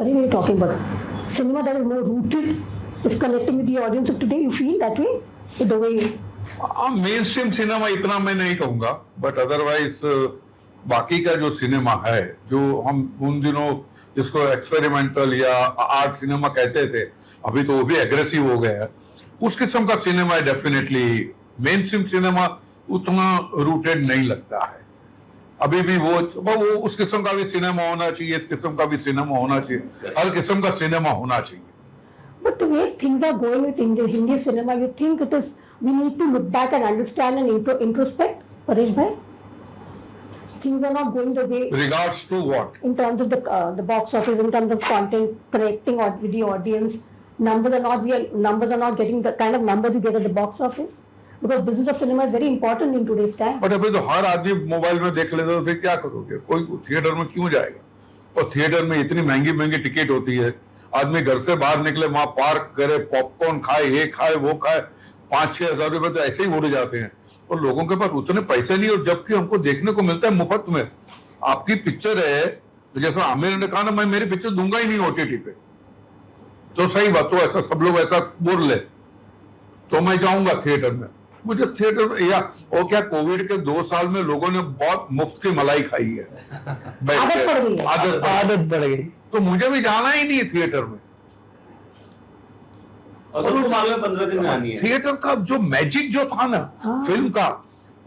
What are you talking about? Cinema that is more rooted is connecting with the audience of today. You feel that way? The way main stream cinema इतना मैं नहीं कहूँगा, but otherwise बाकी का जो cinema है, जो हम उन दिनों जिसको एक्सपेरिमेंटल या आर्ट सिनेमा कहते थे, अभी तो वो भी एग्रेसिव हो गया है, उस किस्म का सिनेमा है। डेफिनेटली मेन स्ट्रीम सिनेमा उतना रूटेड नहीं लगता है। अभी भी वो उस किस्म का भी सिनेमा होना चाहिए, इस किस्म का भी सिनेमा होना चाहिए, हर किस्म का सिनेमा होना चाहिए। But the way things are going with Hindi cinema, you think it is, we need to look back and understand and introspect, Paresh bhai? Things are not going the way. Regards to what? In terms of the box office, in terms of content, connecting with the audience, numbers are not getting the kind of numbers you get at the box office. Because business of cinema is very important in today's time. But अभी तो हर आदमी mobile में देख लेता, तो फिर क्या करोगे? कोई थिएटर में क्यों जाएगा? और थिएटर में इतनी महंगी महंगी टिकट होती है, आदमी घर से बाहर निकले, वहां पार्क करे, पॉपकॉर्न खाए, ये खाए वो खाए, 5-6 हजार रुपए तो ऐसे ही उड़ जाते हैं, और लोगों के पास उतने पैसे नहीं, और जबकि हमको देखने को मिलता है मुफ्त में। आपकी पिक्चर है, तो जैसा आमिर ने कहा ना, मैं मेरी पिक्चर दूंगा ही नहीं ओटीटी पे, तो सही बात, तो ऐसा सब लोग ऐसा बोल ले तो मैं जाऊंगा थिएटर में। मुझे थिएटर या वो क्या, कोविड के 2 साल में लोगों ने बहुत मुफ्त की मलाई खाई है, आदत पड़ गई, तो मुझे भी जाना ही नहीं थिएटर में। और सबको मालूम है 15 दिन में आनी है। थिएटर का जो मैजिक जो था ना फिल्म का,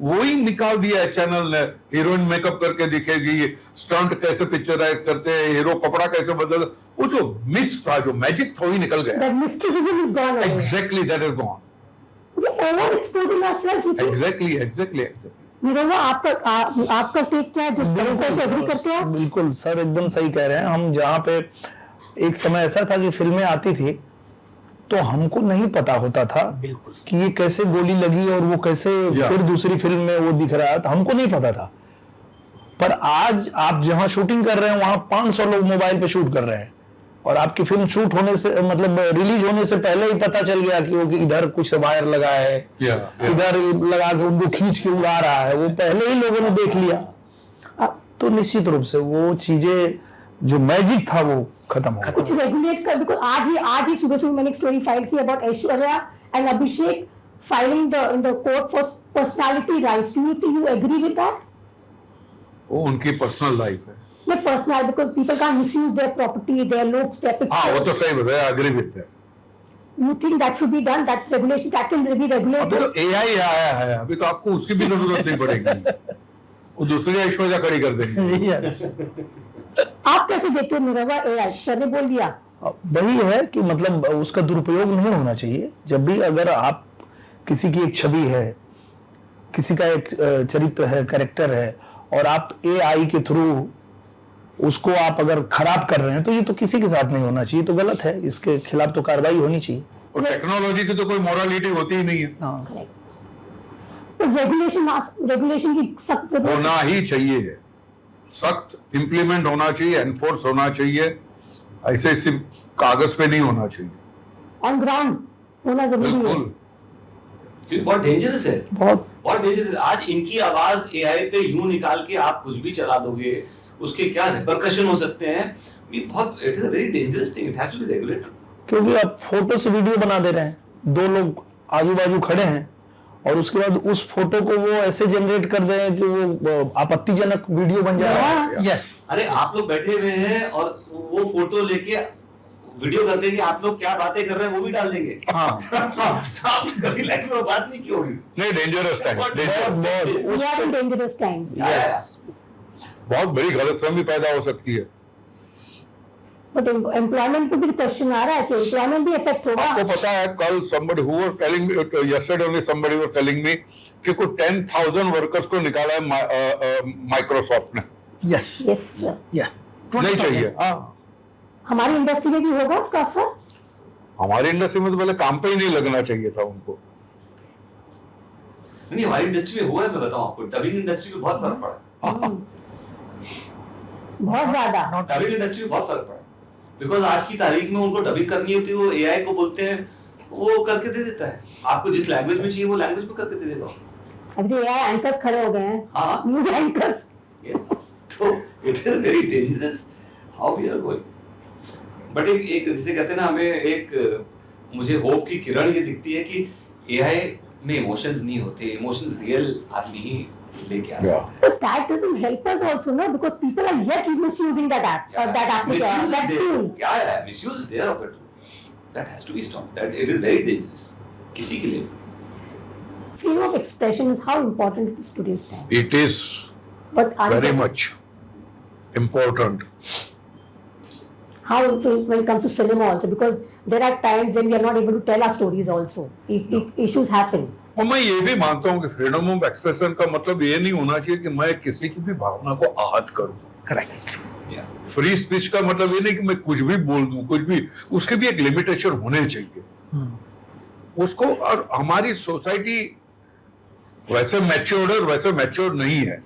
वो ही निकाल दिया है चैनल ने। हीरोइन मेकअप करके दिखेगी, स्टंट कैसे पिक्चराइज करते हैं, हीरो कपड़ा कैसे बदलता, वो जो मिथ था, जो मैजिक था, वही निकल गया। Exactly, that is gone. Exactly. आपका टेक क्या है, जिस तरीके से एग्री करते हैं? बिल्कुल सर, एकदम सही कह रहे हैं। हम जहाँ पे एक समय ऐसा था कि फिल्में आती थी तो हमको नहीं पता होता था कि ये कैसे गोली लगी और वो कैसे फिर दूसरी फिल्म में वो दिख रहा है, तो हमको नहीं पता था। पर आज आप जहां शूटिंग कर रहे हैं वहां 500 लोग मोबाइल पे शूट कर रहे हैं, और आपकी फिल्म शूट होने से, मतलब रिलीज होने से पहले ही पता चल गया कि वो इधर कुछ वायर लगा है, इधर लगा के उनको खींच के उड़ा रहा है, वो पहले ही लोगों ने देख लिया। तो निश्चित रूप से वो चीजें, जो मैजिक था, वो खत्म हो कुछ रेगुलेट कर। बिकॉज़ आज ही सुबह मैंने एक स्टोरी फाइल की about Aishwarya and Abhishek filing in the court for personality rights. Do you agree with that? वो उनकी पर्सनल लाइफ है, not personal, because people can't misuse their property, their looks, their pictures. हाँ, वो तो सही बताया, agree with that. You think that should be done? That regulation, that can be regulated. अभी तो AI आया है, अभी तो आपको उसकी भी जरूरत नहीं पड़ेगी, वो दूसरी ऐश्वर्या खड़ी कर देंगे। Yes. आप कैसे देखते हो निरवा AI? सर ने बोल दिया। वही है कि मतलब उसका दुरुपयोग नहीं होना चाहिए। जब भी अगर आप किसी की एक छवि है, किसी का एक चरित्र है, कैरेक्टर है, और आप AI के थ्रू उसको आप अगर खराब कर रहे हैं, तो ये तो किसी के साथ नहीं होना चाहिए, तो गलत है। इसके खिलाफ तो कार्रवाई होनी चाहिए। और टेक्नोलॉजी की तो कोई मोरालिटी होती ही नहीं है। तो रेगुलेशन की सख्त होना ही चाहिए, सख्त इम्प्लीमेंट होना चाहिए, एनफोर्स होना चाहिए, ऐसे सिर्फ कागज पे नहीं होना चाहिए, ऑन ग्राउंड होना जरूरी है। बिल्कुल, क्योंकि बहुत डेंजरस है, बहुत डेंजरस है। आज इनकी आवाज AI पे यूं निकाल के आप कुछ भी चला दोगे, उसके क्या रिपरकशन हो सकते हैं, ये बहुत, it is a very dangerous thing, it has to be regulated. क्योंकि आप फोटो से वीडियो बना दे रहे हैं, 2 लोग आजू बाजू खड़े हैं, और उसके बाद उस फोटो को वो ऐसे जनरेट कर दे कि वो आपत्तिजनक वीडियो बन जाए। यस, अरे आप लोग बैठे हुए हैं और वो फोटो लेके वीडियो कर देंगे, आप लोग क्या बातें कर रहे हैं वो भी डाल देंगे। हाँ। आप कभी लाइफ में बात नहीं की होगी। नहीं, डेंजरस टाइम, डेंजरस टाइम। बहुत बड़ी गलतफहमी पैदा हो सकती है। बट एम्प्लॉयमेंट पे भी क्वेश्चन आ रहा है कि एम्प्लॉयमेंट भी इफेक्ट होगा। आपको पता है, कल somebody who was telling me, yesterday only somebody was telling me कि कुछ 10,000 वर्कर्स को निकाला है माइक्रोसॉफ्ट ने। यस, या नहीं चाहिए। हाँ, हमारी इंडस्ट्री में भी होगा उसका असर। हमारी इंडस्ट्री में तो पहले काम पे ही नहीं लगना चाहिए था उनको। नहीं, हमारी इंडस्ट्री में हुआ है, मैं बताऊं आपको, डबिंग इंडस्ट्री में बहुत फर्क पड़ा, बहुत ज्यादा। डबिंग इंडस्ट्री में बहुत फर्क पड़ा, बिकॉज आज की तारीख में उनको डबिंग करनी होती है, वो AI को बोलते हैं, वो करके दे देता है। आपको जिस लैंग्वेज में चाहिए वो लैंग्वेज में करके दे देगा। अभी AI एंकर्स खड़े हो गए हैं। हाँ, न्यूज़ एंकर्स। यस, तो it is very dangerous how we are going. But एक जिसे कहते हैं ना, हमें एक मुझे होप की किरण ये दिखती है कि एआई में इमोशंस नहीं होते, इमोशंस रियल आदमी ही लेके आ सकता है। But that doesn't help us also, no, because people are yet misusing that app, that application, Misuse that is there. tool. Yeah, misuse is there of it. That has to be stopped. That it is very dangerous. किसी के लिए. Freedom of expression is how important it is today's time. It is But very much important. how when it comes to cinema also, because there are times when we are not able to tell our stories also. Issues happen. और मैं ये भी मानता हूँ कि freedom of expression का मतलब ये नहीं होना चाहिए कि मैं किसी की भी भावना को आहत करूँ। करेक्ट। Yeah. फ्री स्पीच का मतलब ये नहीं कि मैं कुछ भी बोल दूं, कुछ भी, उसके भी एक लिमिटेशन होने चाहिए उसको। और हमारी सोसाइटी वैसे मैच्योर्ड और वैसे मैच्योर्ड नहीं है,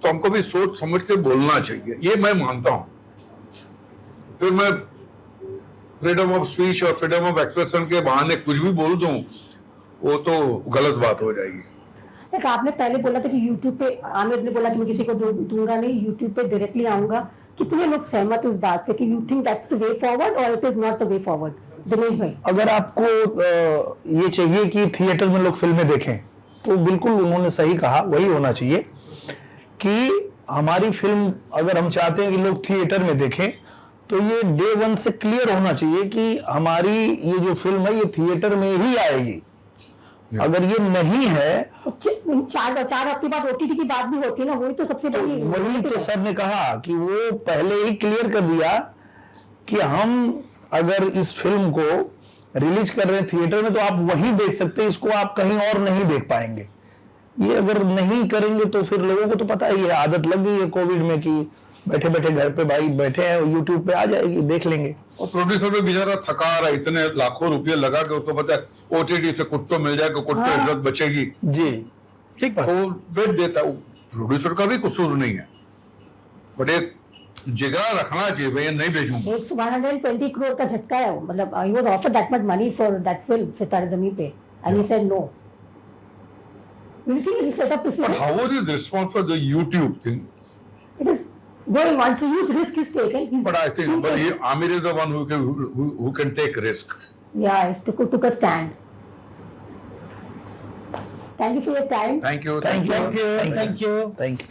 तो हमको भी सोच समझ के बोलना चाहिए, ये मैं मानता हूं। फिर मैं फ्रीडम ऑफ स्पीच और फ्रीडम ऑफ एक्सप्रेशन के बहाने कुछ भी बोल दूं, वो तो गलत बात हो जाएगी। एक आपने पहले बोला था कि YouTube पे, आमिर ने बोला कि मैं किसी को दूंगा नहीं, YouTube पे डायरेक्टली आऊंगा। कितने लोग सहमत इस बात से कि you think that's the way forward और it is not the way forward? Dinesh भाई, अगर आपको ये चाहिए कि थिएटर में लोग फिल्में देखें, तो बिल्कुल उन्होंने सही कहा, वही होना चाहिए कि हमारी फिल्म अगर हम चाहते हैं कि लोग थिएटर में देखें, तो ये डे वन से क्लियर होना चाहिए कि हमारी ये जो फिल्म है ये थिएटर में ही आएगी। अगर ये नहीं है, 4 हफ्ते बाद OTT की बात भी होती है ना, वही तो सबसे बड़ी। वही तो सर ने कहा कि वो पहले ही क्लियर कर दिया कि हम अगर इस फिल्म को रिलीज कर रहे हैं थिएटर में, तो आप वहीं देख सकते हैं, इसको आप कहीं और नहीं देख पाएंगे। ये अगर नहीं करेंगे तो फिर लोगों को तो पता ही है, आदत लग गई है कोविड में कि बैठे बैठे घर पे भाई बैठे हैं, यूट्यूब पे आ जाएगी, देख लेंगे। और प्रोड्यूसर भी बेचारा थका रहा है, इतने लाखों रुपए लगा के, उसको पता है OTT से कुछ तो मिल जाएगा, कुछ तो इज्जत बचेगी, जी ठीक बात। वो बेच देता है। प्रोड्यूसर का भी कसूर नहीं है, बट एक जिगरा रखना चाहिए, भैया नहीं भेजूंगा। 120 करोड़ का झटका है, मतलब I was offered that much money for that film Sitaare Zameen Pe and he said no. You think it is set up to But how was his response for the YouTube thing? It is going on, so huge risk is taken. But I think, Amir is the one who can take risk. Yeah, he took a stand. Thank you for your time. Thank you. Thank you.